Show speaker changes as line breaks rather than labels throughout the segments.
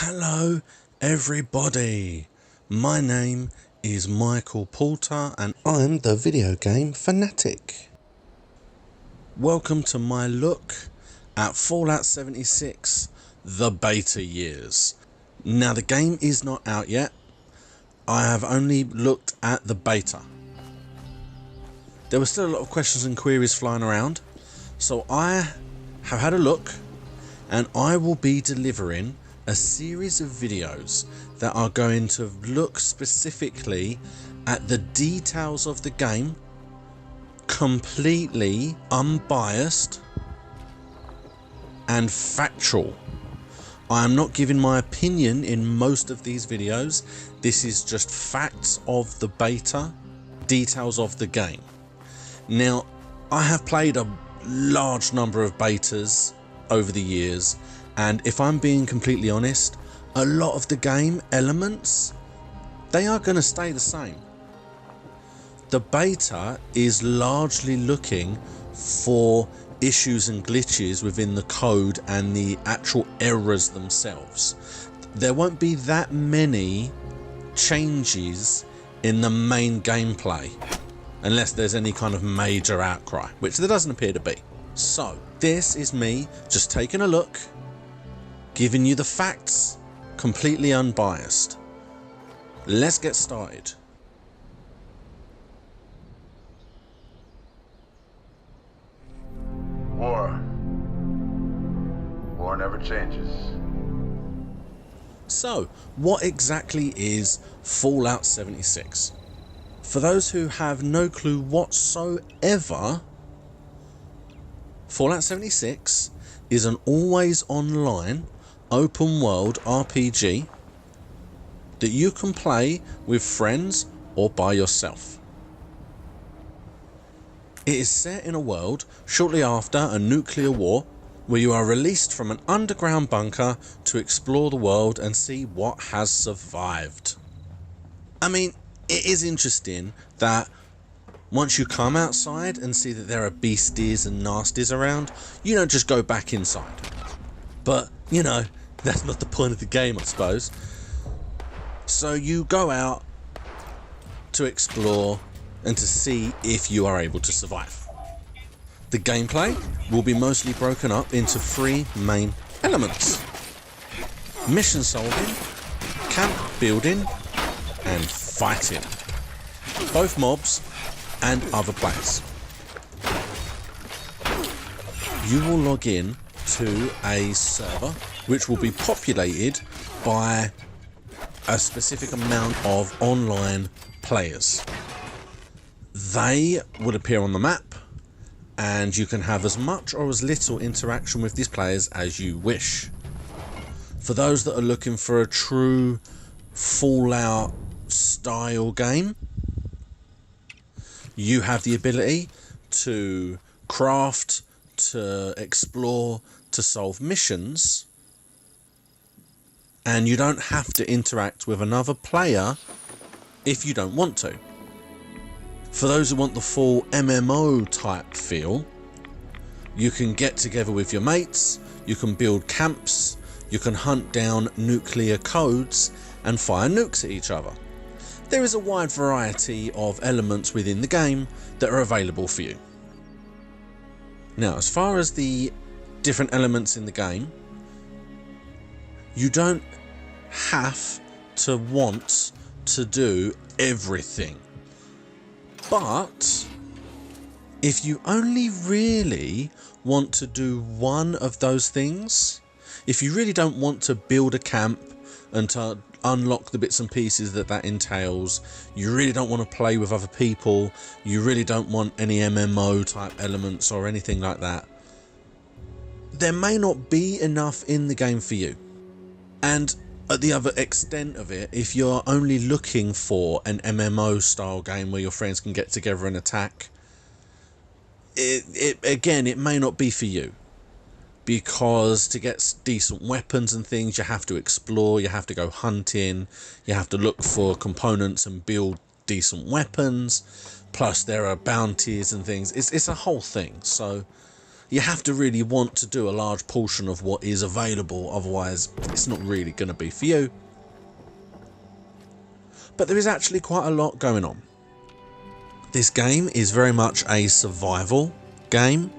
Hello everybody, my name is Michael Porter and I'm the video game fanatic. Welcome to my look at Fallout 76, the beta years. Now the game is not out yet, I have only looked at the beta. There were still a lot of questions and queries flying around, so I have had a look and I will be delivering a series of videos that are going to look specifically at the details of the game, completely unbiased and factual. I am not giving my opinion in most of these videos. This is just facts of the beta, details of the game. Now, I have played a large number of betas over the years, and if I'm being completely honest, a lot of the game elements, they are going to stay the same. The beta is largely looking for issues and glitches within the code and the actual errors themselves. There won't be that many changes in the main gameplay unless there's any kind of major outcry, which there doesn't appear to be. So this is me just taking a look, giving you the facts, completely unbiased. Let's get started.
War never changes.
So, what exactly is Fallout 76? For those who have no clue whatsoever, Fallout 76 is an always online open world RPG that you can play with friends or by yourself. It is set in a world shortly after a nuclear war where you are released from an underground bunker to explore the world and see what has survived. I mean, it is interesting that once you come outside and see that there are beasties and nasties around, you don't just go back inside. But, you know, that's not the point of the game, I suppose. So you go out to explore and to see if you are able to survive. The gameplay will be mostly broken up into three main elements: mission solving, camp building, and fighting both mobs and other players. You will log in to a server which will be populated by a specific amount of online players. They will appear on the map and you can have as much or as little interaction with these players as you wish. For those that are looking for a true Fallout style game, you have the ability to craft, to explore, to solve missions, and you don't have to interact with another player if you don't want to. For those who want the full MMO type feel, you can get together with your mates, you can build camps, you can hunt down nuclear codes and fire nukes at each other. There is a wide variety of elements within the game that are available for you. Now, as far as the different elements in the game, you don't have to want to do everything. But if you only really want to do one of those things, if you really don't want to build a camp and to unlock the bits and pieces that entails, you really don't want to play with other people, you really don't want any MMO type elements or anything like that, there may not be enough in the game for you. And at the other extent of it, if you're only looking for an MMO style game where your friends can get together and attack, it may not be for you. Because to get decent weapons and things, you have to explore, you have to go hunting, you have to look for components and build decent weapons. Plus there are bounties and things. It's a whole thing. So You have to really want to do a large portion of what is available, otherwise it's not really going to be for you. But there is actually quite a lot going on. This game is very much a survival game,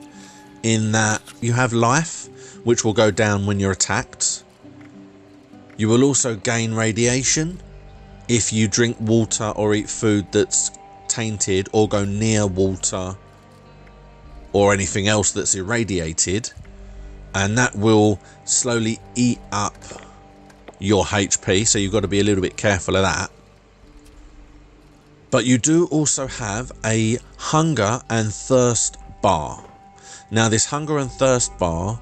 in that you have life, which will go down when you're attacked. You will also gain radiation if you drink water or eat food that's tainted, or go near water or anything else that's irradiated, and that will slowly eat up your HP, so you've got to be a little bit careful of that. But you do also have a hunger and thirst bar. Now this hunger and thirst bar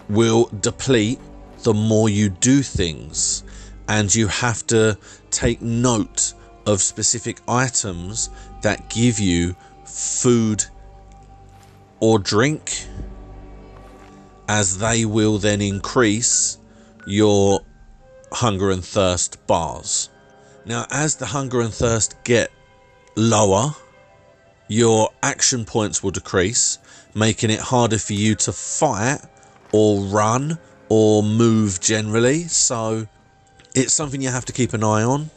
will deplete the more you do things, and you have to take note of specific items that give you food or drink, as they will then increase your hunger and thirst bars. Now, as the hunger and thirst get lower, your action points will decrease, making it harder for you to fight or run or move generally. So it's something you have to keep an eye on.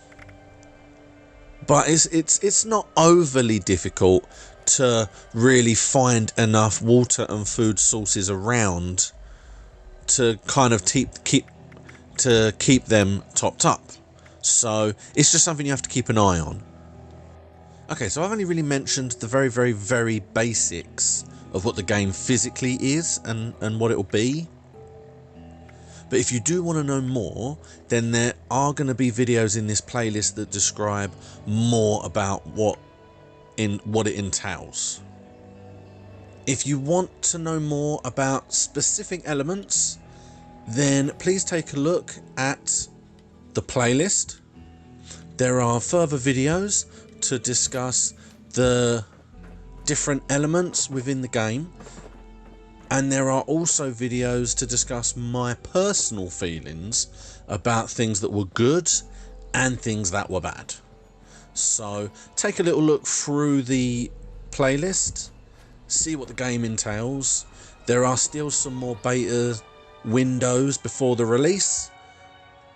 But it's not overly difficult to really find enough water and food sources around to kind of keep them topped up. So it's just something you have to keep an eye on. Okay, so I've only really mentioned the very, very, very basics of what the game physically is and what it will be. But if you do want to know more, then there are going to be videos in this playlist that describe more about what it entails. If you want to know more about specific elements, then please take a look at the playlist. There are further videos to discuss the different elements within the game, and there are also videos to discuss my personal feelings about things that were good and things that were bad. So take a little look through the playlist, see what the game entails. There are still some more beta windows before the release,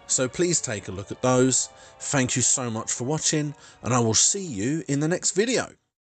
so please take a look at those. Thank you so much for watching, and I will see you in the next video.